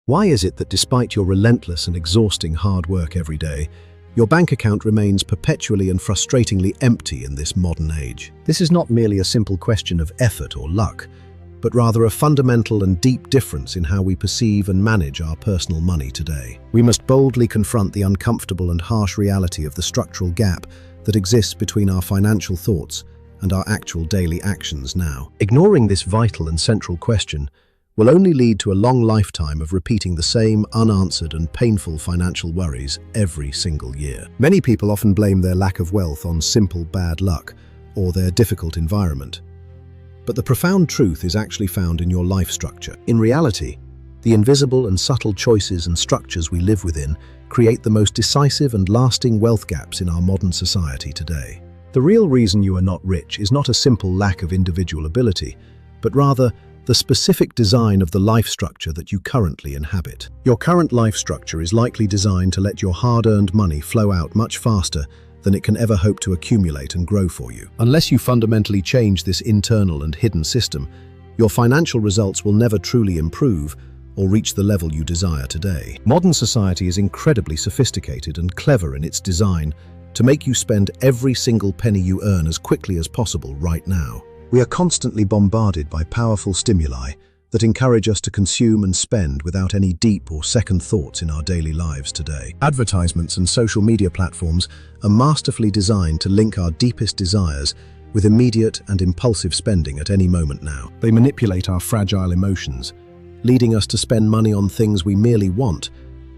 Why is it that despite your relentless and exhausting hard work every day, your bank account remains perpetually and frustratingly empty in this modern age? This is not merely a simple question of effort or luck, but rather a fundamental and deep difference in how we perceive and manage our personal money today. We must boldly confront the uncomfortable and harsh reality of the structural gap that exists between our financial thoughts and our actual daily actions now. Ignoring this vital and central question will only lead to a long lifetime of repeating the same unanswered and painful financial worries every single year. Many people often blame their lack of wealth on simple bad luck or their difficult environment. But the profound truth is actually found in your life structure. In reality, the invisible and subtle choices and structures we live within create the most decisive and lasting wealth gaps in our modern society today. The real reason you are not rich is not a simple lack of individual ability, but rather the specific design of the life structure that you currently inhabit. Your current life structure is likely designed to let your hard-earned money flow out much faster than it can ever hope to accumulate and grow for you. Unless you fundamentally change this internal and hidden system, your financial results will never truly improve or reach the level you desire today. Modern society is incredibly sophisticated and clever in its design to make you spend every single penny you earn as quickly as possible right now. We are constantly bombarded by powerful stimuli that encourage us to consume and spend without any deep or second thoughts in our daily lives today. Advertisements and social media platforms are masterfully designed to link our deepest desires with immediate and impulsive spending at any moment now. They manipulate our fragile emotions, leading us to spend money on things we merely want,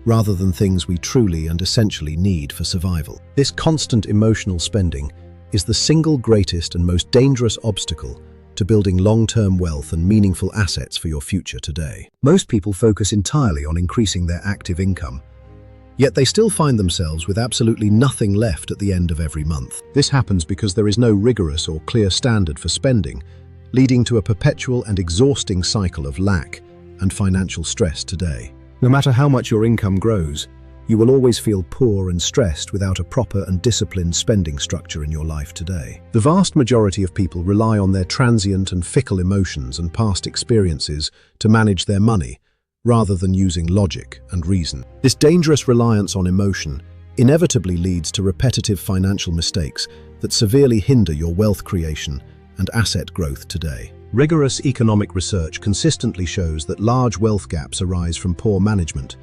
rather than things we truly and essentially need for survival. This constant emotional spending is the single greatest and most dangerous obstacle to building long-term wealth and meaningful assets for your future today. Most people focus entirely on increasing their active income, yet they still find themselves with absolutely nothing left at the end of every month. This happens because there is no rigorous or clear standard for spending, leading to a perpetual and exhausting cycle of lack and financial stress today. No matter how much your income grows, you will always feel poor and stressed without a proper and disciplined spending structure in your life today. The vast majority of people rely on their transient and fickle emotions and past experiences to manage their money, rather than using logic and reason. This dangerous reliance on emotion inevitably leads to repetitive financial mistakes that severely hinder your wealth creation and asset growth today. Rigorous economic research consistently shows that large wealth gaps arise from poor management,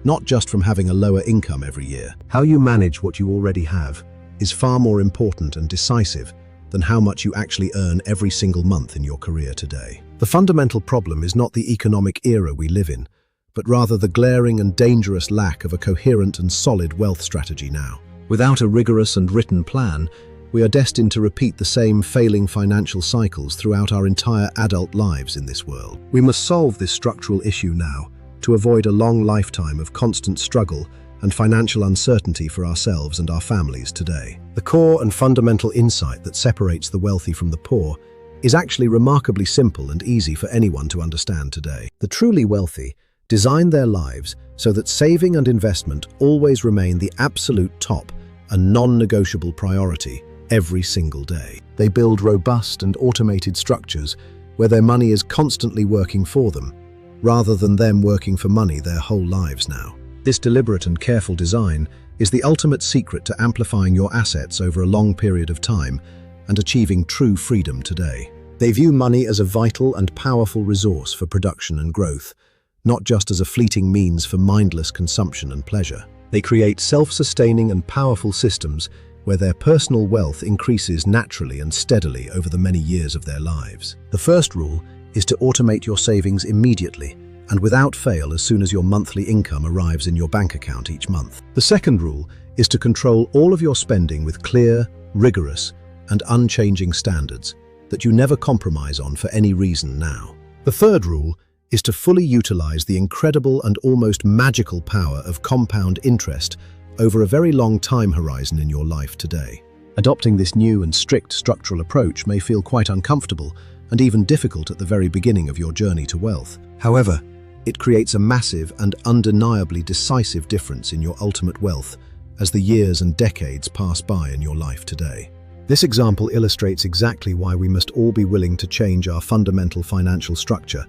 not just from having a lower income every year. How you manage what you already have is far more important and decisive than how much you actually earn every single month in your career today. The fundamental problem is not the economic era we live in, but rather the glaring and dangerous lack of a coherent and solid wealth strategy now. Without a rigorous and written plan, we are destined to repeat the same failing financial cycles throughout our entire adult lives in this world. We must solve this structural issue now to avoid a long lifetime of constant struggle and financial uncertainty for ourselves and our families today. The core and fundamental insight that separates the wealthy from the poor is actually remarkably simple and easy for anyone to understand today. The truly wealthy design their lives so that saving and investment always remain the absolute top and non-negotiable priority every single day. They build robust and automated structures where their money is constantly working for them, rather than them working for money their whole lives now. This deliberate and careful design is the ultimate secret to amplifying your assets over a long period of time and achieving true freedom today. They view money as a vital and powerful resource for production and growth, not just as a fleeting means for mindless consumption and pleasure. They create self-sustaining and powerful systems where their personal wealth increases naturally and steadily over the many years of their lives. The first rule is to automate your savings immediately and without fail as soon as your monthly income arrives in your bank account each month. The second rule is to control all of your spending with clear, rigorous, and unchanging standards that you never compromise on for any reason now. The third rule is to fully utilize the incredible and almost magical power of compound interest over a very long time horizon in your life today. Adopting this new and strict structural approach may feel quite uncomfortable and even difficult at the very beginning of your journey to wealth. However, it creates a massive and undeniably decisive difference in your ultimate wealth as the years and decades pass by in your life today. This example illustrates exactly why we must all be willing to change our fundamental financial structure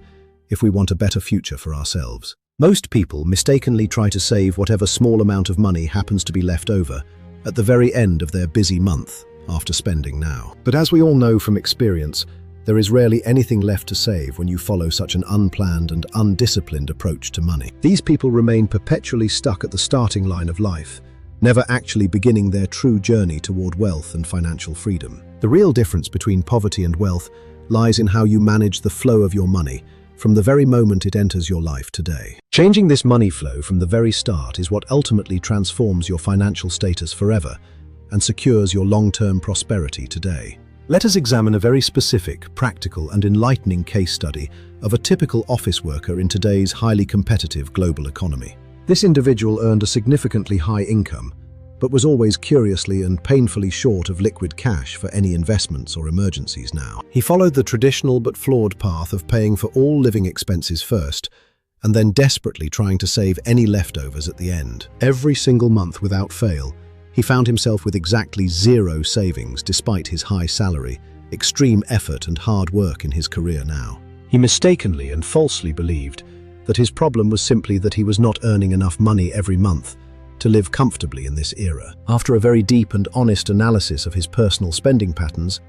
if we want a better future for ourselves. Most people mistakenly try to save whatever small amount of money happens to be left over at the very end of their busy month after spending now. But as we all know from experience, there is rarely anything left to save when you follow such an unplanned and undisciplined approach to money. These people remain perpetually stuck at the starting line of life, never actually beginning their true journey toward wealth and financial freedom. The real difference between poverty and wealth lies in how you manage the flow of your money from the very moment it enters your life today. Changing this money flow from the very start is what ultimately transforms your financial status forever and secures your long-term prosperity today. Let us examine a very specific, practical, and enlightening case study of a typical office worker in today's highly competitive global economy. This individual earned a significantly high income, but was always curiously and painfully short of liquid cash for any investments or emergencies now. He followed the traditional but flawed path of paying for all living expenses first, and then desperately trying to save any leftovers at the end. Every single month without fail, he found himself with exactly zero savings despite his high salary, extreme effort and hard work in his career now. He mistakenly and falsely believed that his problem was simply that he was not earning enough money every month to live comfortably in this era. After a very deep and honest analysis of his personal spending patterns,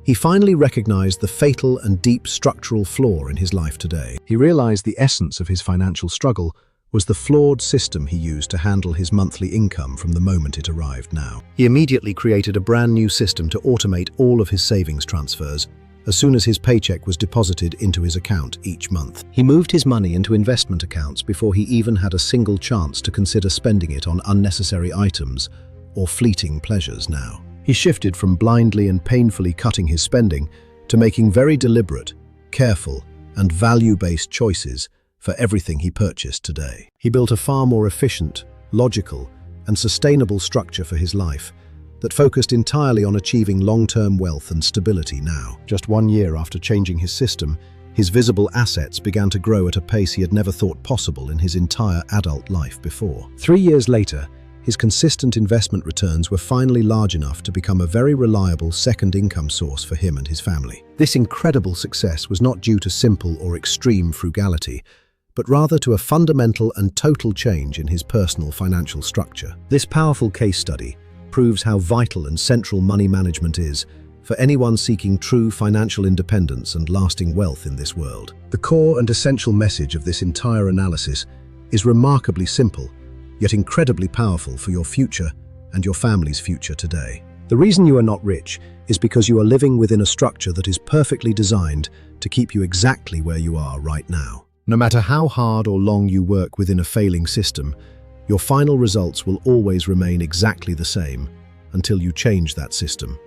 he finally recognized the fatal and deep structural flaw in his life today. He realized the essence of his financial struggle was the flawed system he used to handle his monthly income from the moment it arrived now. He immediately created a brand new system to automate all of his savings transfers as soon as his paycheck was deposited into his account each month. He moved his money into investment accounts before he even had a single chance to consider spending it on unnecessary items or fleeting pleasures now. He shifted from blindly and painfully cutting his spending to making very deliberate, careful, and value-based choices for everything he purchased today. He built a far more efficient, logical, and sustainable structure for his life that focused entirely on achieving long-term wealth and stability now. Just 1 year after changing his system, his visible assets began to grow at a pace he had never thought possible in his entire adult life before. 3 years later, his consistent investment returns were finally large enough to become a very reliable second income source for him and his family. This incredible success was not due to simple or extreme frugality, but rather to a fundamental and total change in his personal financial structure. This powerful case study proves how vital and central money management is for anyone seeking true financial independence and lasting wealth in this world. The core and essential message of this entire analysis is remarkably simple, yet incredibly powerful for your future and your family's future today. The reason you are not rich is because you are living within a structure that is perfectly designed to keep you exactly where you are right now. No matter how hard or long you work within a failing system, your final results will always remain exactly the same until you change that system.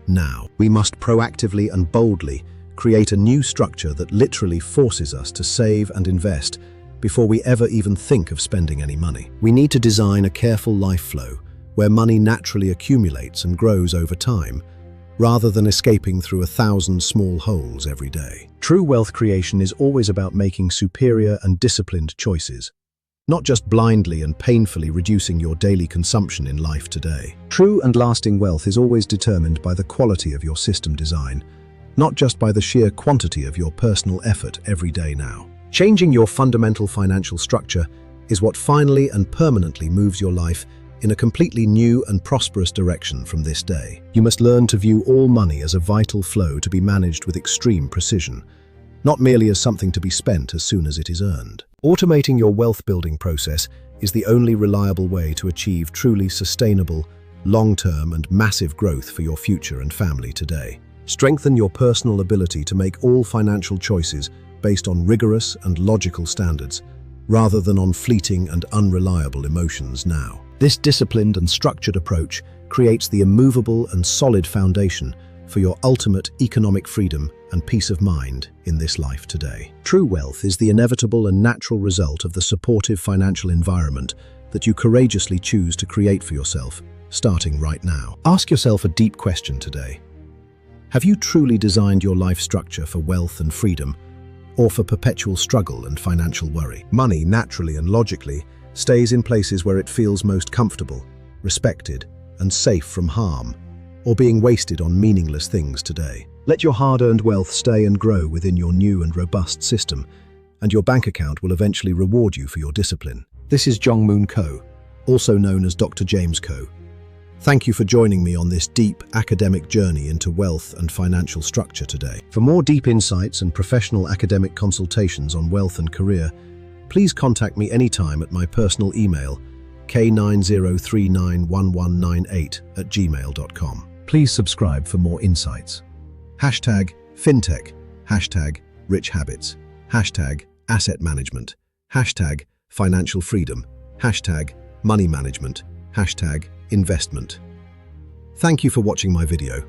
Now, we must proactively and boldly create a new structure that literally forces us to save and invest before we ever even think of spending any money. We need to design a careful life flow where money naturally accumulates and grows over time, rather than escaping through 1,000 small holes every day. True wealth creation is always about making superior and disciplined choices, not just blindly and painfully reducing your daily consumption in life today. True and lasting wealth is always determined by the quality of your system design, not just by the sheer quantity of your personal effort every day now. Changing your fundamental financial structure is what finally and permanently moves your life in a completely new and prosperous direction from this day. You must learn to view all money as a vital flow to be managed with extreme precision, not merely as something to be spent as soon as it is earned. Automating your wealth-building process is the only reliable way to achieve truly sustainable, long-term and massive growth for your future and family today. Strengthen your personal ability to make all financial choices based on rigorous and logical standards, rather than on fleeting and unreliable emotions now. This disciplined and structured approach creates the immovable and solid foundation for your ultimate economic freedom and peace of mind in this life today. True wealth is the inevitable and natural result of the supportive financial environment that you courageously choose to create for yourself, starting right now. Ask yourself a deep question today. Have you truly designed your life structure for wealth and freedom, or for perpetual struggle and financial worry? Money, naturally and logically, stays in places where it feels most comfortable, respected, and safe from harm, or being wasted on meaningless things today. Let your hard-earned wealth stay and grow within your new and robust system, and your bank account will eventually reward you for your discipline. This is Jong-Moon Ko, also known as Dr. James Ko. Thank you for joining me on this deep academic journey into wealth and financial structure today. For more deep insights and professional academic consultations on wealth and career, please contact me anytime at my personal email, k90391198@gmail.com. Please subscribe for more insights. Hashtag FinTech, hashtag Rich Habits, hashtag Asset Management, hashtag Financial Freedom, hashtag Money Management, hashtag Investment. Thank you for watching my video.